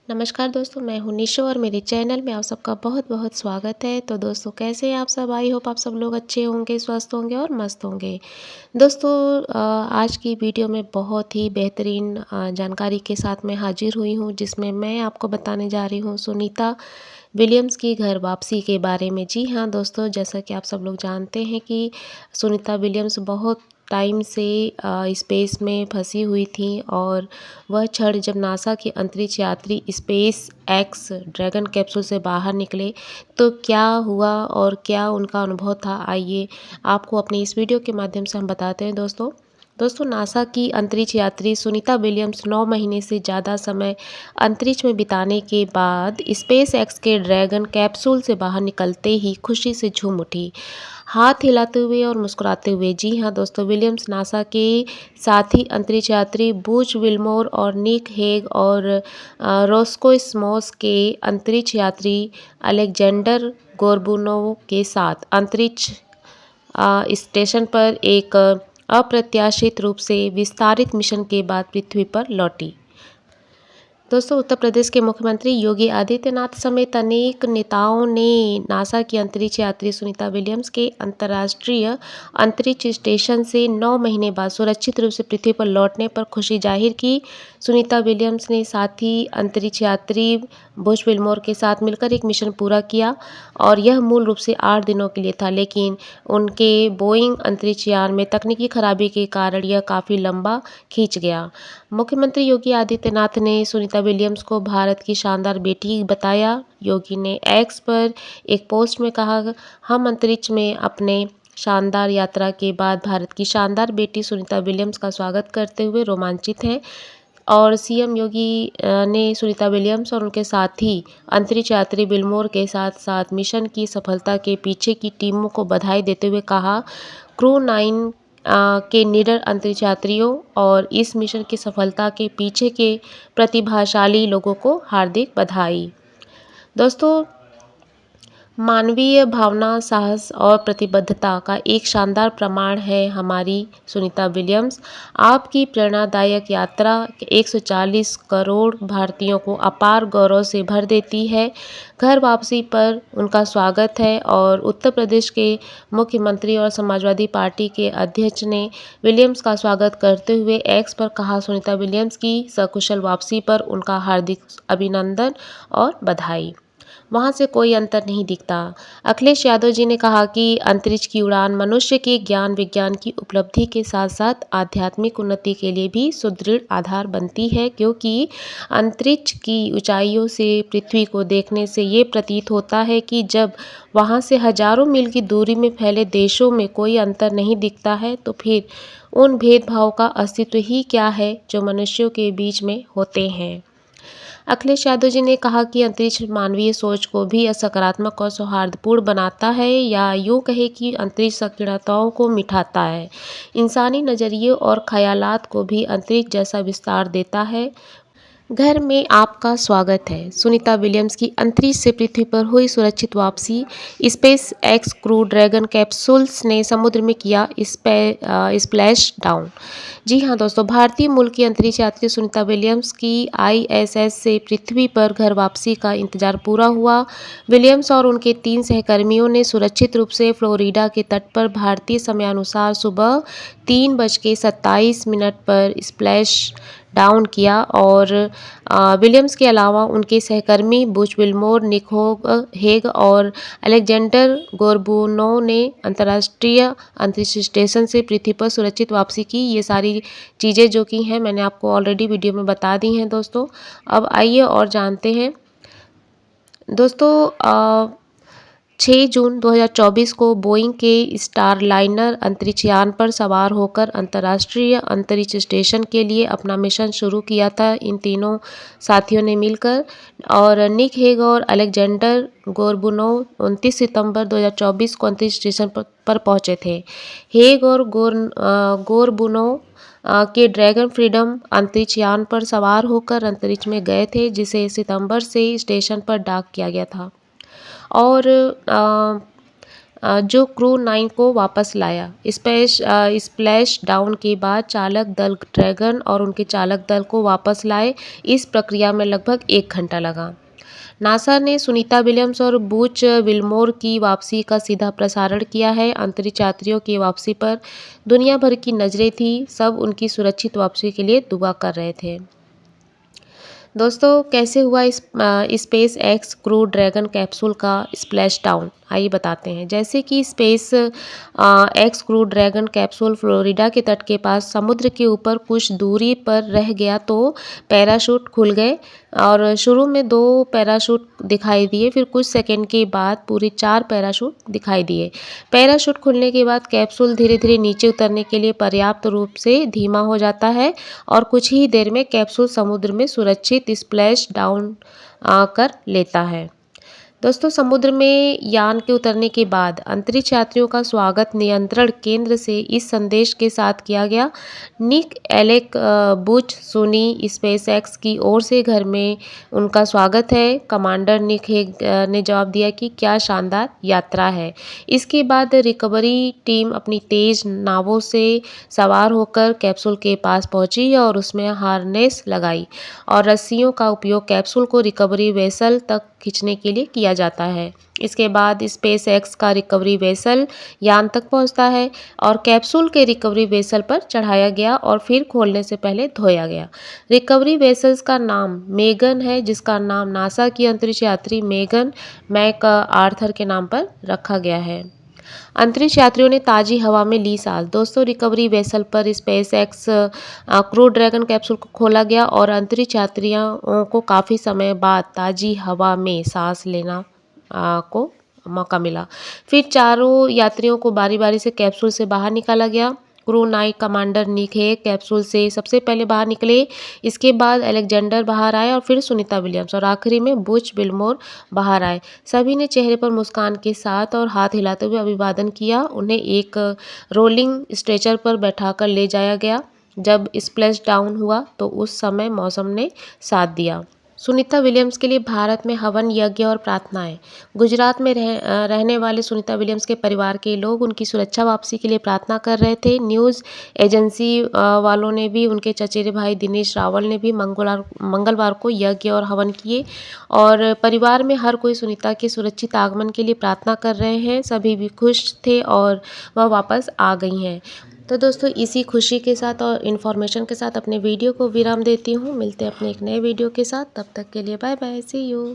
नमस्कार दोस्तों, मैं हूँ निशो और मेरे चैनल में आप सबका बहुत बहुत स्वागत है। तो दोस्तों कैसे हैं आप सब? आई होप आप सब लोग अच्छे होंगे, स्वस्थ होंगे और मस्त होंगे। दोस्तों आज की वीडियो में बहुत ही बेहतरीन जानकारी के साथ मैं हाजिर हुई हूँ, जिसमें मैं आपको बताने जा रही हूँ सुनीता विलियम्स की घर वापसी के बारे में। जी हाँ दोस्तों, जैसा कि आप सब लोग जानते हैं कि सुनीता विलियम्स बहुत टाइम से स्पेस में फंसी हुई थी और वह क्षण जब नासा के अंतरिक्ष यात्री स्पेस एक्स ड्रैगन कैप्सूल से बाहर निकले तो क्या हुआ और क्या उनका अनुभव था, आइए आपको अपनी इस वीडियो के माध्यम से हम बताते हैं। दोस्तों नासा की अंतरिक्ष यात्री सुनीता विलियम्स 9 महीने से ज़्यादा समय अंतरिक्ष में बिताने के बाद स्पेस एक्स के ड्रैगन कैप्सूल से बाहर निकलते ही खुशी से झूम उठी, हाथ हिलाते हुए और मुस्कुराते हुए। जी हाँ दोस्तों, विलियम्स नासा के साथी अंतरिक्ष यात्री बूच विल्मोर और निक हेग और रोस्कोस्मोस के अंतरिक्ष यात्री अलेक्जेंडर गोर्बुनोव के साथ अंतरिक्ष स्टेशन पर एक अप्रत्याशित रूप से विस्तारित मिशन के बाद पृथ्वी पर लौटी। दोस्तों उत्तर प्रदेश के मुख्यमंत्री योगी आदित्यनाथ समेत अनेक नेताओं ने नासा की अंतरिक्ष यात्री सुनीता विलियम्स के अंतर्राष्ट्रीय अंतरिक्ष स्टेशन से 9 महीने बाद सुरक्षित रूप से पृथ्वी पर लौटने पर खुशी जाहिर की। सुनीता विलियम्स ने साथी अंतरिक्ष यात्री बुश विल्मोर के साथ मिलकर एक मिशन पूरा किया और यह मूल रूप से 8 दिनों के लिए था, लेकिन उनके बोइंग अंतरिक्ष यान में तकनीकी खराबी के कारण यह काफ़ी लंबा खींच गया। मुख्यमंत्री योगी आदित्यनाथ ने सुनीता विलियम्स को भारत की शानदार बेटी बताया। योगी ने एक्स पर एक पोस्ट में कहा, हम अंतरिक्ष में अपने शानदार यात्रा के बाद भारत की शानदार बेटी सुनीता विलियम्स का स्वागत करते हुए रोमांचित हैं। और सीएम योगी ने सुनीता विलियम्स और उनके साथी अंतरिक्ष यात्री विल्मोर के साथ साथ मिशन की सफलता के पीछे की टीमों को बधाई देते हुए कहा, क्रू 9 के निडर अंतरिक्ष यात्रियों और इस मिशन की सफलता के पीछे के प्रतिभाशाली लोगों को हार्दिक बधाई। दोस्तों मानवीय भावना, साहस और प्रतिबद्धता का एक शानदार प्रमाण है हमारी सुनीता विलियम्स। आपकी प्रेरणादायक यात्रा 140 करोड़ भारतीयों को अपार गौरव से भर देती है। घर वापसी पर उनका स्वागत है और उत्तर प्रदेश के मुख्यमंत्री और समाजवादी पार्टी के अध्यक्ष ने विलियम्स का स्वागत करते हुए एक्स पर कहा, सुनीता विलियम्स की सकुशल वापसी पर उनका हार्दिक अभिनंदन और बधाई। वहाँ से कोई अंतर नहीं दिखता। अखिलेश यादव जी ने कहा कि अंतरिक्ष की उड़ान मनुष्य के ज्ञान विज्ञान की उपलब्धि के साथ साथ आध्यात्मिक उन्नति के लिए भी सुदृढ़ आधार बनती है, क्योंकि अंतरिक्ष की ऊंचाइयों से पृथ्वी को देखने से ये प्रतीत होता है कि जब वहाँ से हजारों मील की दूरी में फैले देशों में कोई अंतर नहीं दिखता है तो फिर उन भेदभाव का अस्तित्व ही क्या है जो मनुष्यों के बीच में होते हैं। अखिलेश यादव जी ने कहा कि अंतरिक्ष मानवीय सोच को भी सकारात्मक और सौहार्दपूर्ण बनाता है, या यूँ कहे कि अंतरिक्ष संकीर्णताओं को मिटाता है। इंसानी नज़रिए और ख्यालात को भी अंतरिक्ष जैसा विस्तार देता है। घर में आपका स्वागत है। सुनीता विलियम्स की अंतरिक्ष से पृथ्वी पर हुई सुरक्षित वापसी। Space x crew dragon capsules ने समुद्र में किया स्प्लैश डाउन। जी हाँ दोस्तों, भारतीय मूल की अंतरिक्ष यात्री सुनीता विलियम्स की आईएसएस से पृथ्वी पर घर वापसी का इंतजार पूरा हुआ। विलियम्स और उनके 3 सहकर्मियों ने सुरक्षित रूप से फ्लोरिडा के तट पर भारतीय समयानुसार सुबह 3:27 पर स्प्लैश डाउन किया और विलियम्स के अलावा उनके सहकर्मी बुच विल्मोर, निक हेग और अलेक्जेंडर गोर्बुनोव ने अंतर्राष्ट्रीय अंतरिक्ष स्टेशन से पृथ्वी पर सुरक्षित वापसी की। ये सारी चीज़ें जो की हैं मैंने आपको ऑलरेडी वीडियो में बता दी हैं दोस्तों। अब आइए और जानते हैं दोस्तों 6 जून 2024 को बोइंग के स्टारलाइनर अंतरिक्ष यान पर सवार होकर अंतर्राष्ट्रीय अंतरिक्ष स्टेशन के लिए अपना मिशन शुरू किया था इन तीनों साथियों ने मिलकर। और निक हेग और अलेक्जेंडर गोर्बुनोव 29 सितंबर 2024 को अंतरिक्ष स्टेशन पर पहुंचे थे। हेग और गोर्बुनोव के ड्रैगन फ्रीडम अंतरिक्ष यान पर सवार होकर अंतरिक्ष में गए थे, जिसे सितंबर से स्टेशन पर डॉक किया गया था। और जो क्रू 9 को वापस लाया। स्प्लैश डाउन के बाद चालक दल ड्रैगन और उनके चालक दल को वापस लाए। इस प्रक्रिया में लगभग 1 घंटा लगा। नासा ने सुनीता विलियम्स और बूच विल्मोर की वापसी का सीधा प्रसारण किया है। अंतरिक्ष यात्रियों की वापसी पर दुनिया भर की नज़रें थी। सब उनकी सुरक्षित वापसी के लिए दुआ कर रहे थे। दोस्तों, कैसे हुआ space x crew dragon capsule का स्प्लैश डाउन, आइए बताते हैं। जैसे कि space x crew dragon capsule Florida के तट के पास समुद्र के ऊपर कुछ दूरी पर रह गया तो पैराशूट खुल गए और शुरू में 2 पैराशूट दिखाई दिए, फिर कुछ सेकंड के बाद पूरे 4 पैराशूट दिखाई दिए। पैराशूट खुलने के बाद कैप्सूल धीरे धीरे नीचे उतरने के लिए पर्याप्त रूप से धीमा हो जाता है और कुछ ही देर में कैप्सूल समुद्र में सुरक्षित स्प्लैश डाउन कर लेता है। दोस्तों, समुद्र में यान के उतरने के बाद अंतरिक्ष यात्रियों का स्वागत नियंत्रण केंद्र से इस संदेश के साथ किया गया। निक, एलेक, बुच, सोनी स्पेसएक्स की ओर से घर में उनका स्वागत है। कमांडर निक हेग ने जवाब दिया कि क्या शानदार यात्रा है। इसके बाद रिकवरी टीम अपनी तेज नावों से सवार होकर कैप्सूल के पास पहुंची और उसमें हार्नेस लगाई और रस्सियों का उपयोग कैप्सूल को रिकवरी वेसल तक खींचने के लिए किया जाता है। इसके बाद स्पेसएक्स का रिकवरी वेसल यान तक पहुंचता है और कैप्सूल के रिकवरी वेसल पर चढ़ाया गया और फिर खोलने से पहले धोया गया। रिकवरी वेसल्स का नाम मेगन है, जिसका नाम नासा की अंतरिक्ष यात्री मेगन मैक आर्थर के नाम पर रखा गया है। अंतरिक्ष यात्रियों ने ताज़ी हवा में ली सांस। दोस्तों, रिकवरी वेसल पर स्पेसएक्स क्रू ड्रैगन कैप्सूल को खोला गया और अंतरिक्ष यात्रियों को काफ़ी समय बाद ताज़ी हवा में सांस लेना को मौका मिला। फिर चारों यात्रियों को बारी बारी से कैप्सूल से बाहर निकाला गया। Crew 9 commander Nick Hague capsule से सबसे पहले बाहर निकले। इसके बाद अलेक्जेंडर बाहर आए और फिर सुनीता विलियम्स और आखिरी में बुच विल्मोर बाहर आए। सभी ने चेहरे पर मुस्कान के साथ और हाथ हिलाते हुए अभिवादन किया। उन्हें एक रोलिंग स्ट्रेचर पर बैठाकर ले जाया गया। जब स्प्लैश डाउन हुआ तो उस समय मौसम ने साथ दिया। सुनीता विलियम्स के लिए भारत में हवन यज्ञ और प्रार्थनाएं। गुजरात में रहने वाले सुनीता विलियम्स के परिवार के लोग उनकी सुरक्षा वापसी के लिए प्रार्थना कर रहे थे। न्यूज़ एजेंसी वालों ने भी, उनके चचेरे भाई दिनेश रावल ने भी मंगलवार को यज्ञ और हवन किए और परिवार में हर कोई सुनीता के सुरक्षित आगमन के लिए प्रार्थना कर रहे हैं। सभी भी खुश थे और वह वापस आ गई हैं। तो दोस्तों, इसी खुशी के साथ और इन्फॉर्मेशन के साथ अपने वीडियो को विराम देती हूँ। मिलते हैं अपने एक नए वीडियो के साथ। तब तक के लिए बाय बाय, सी यू।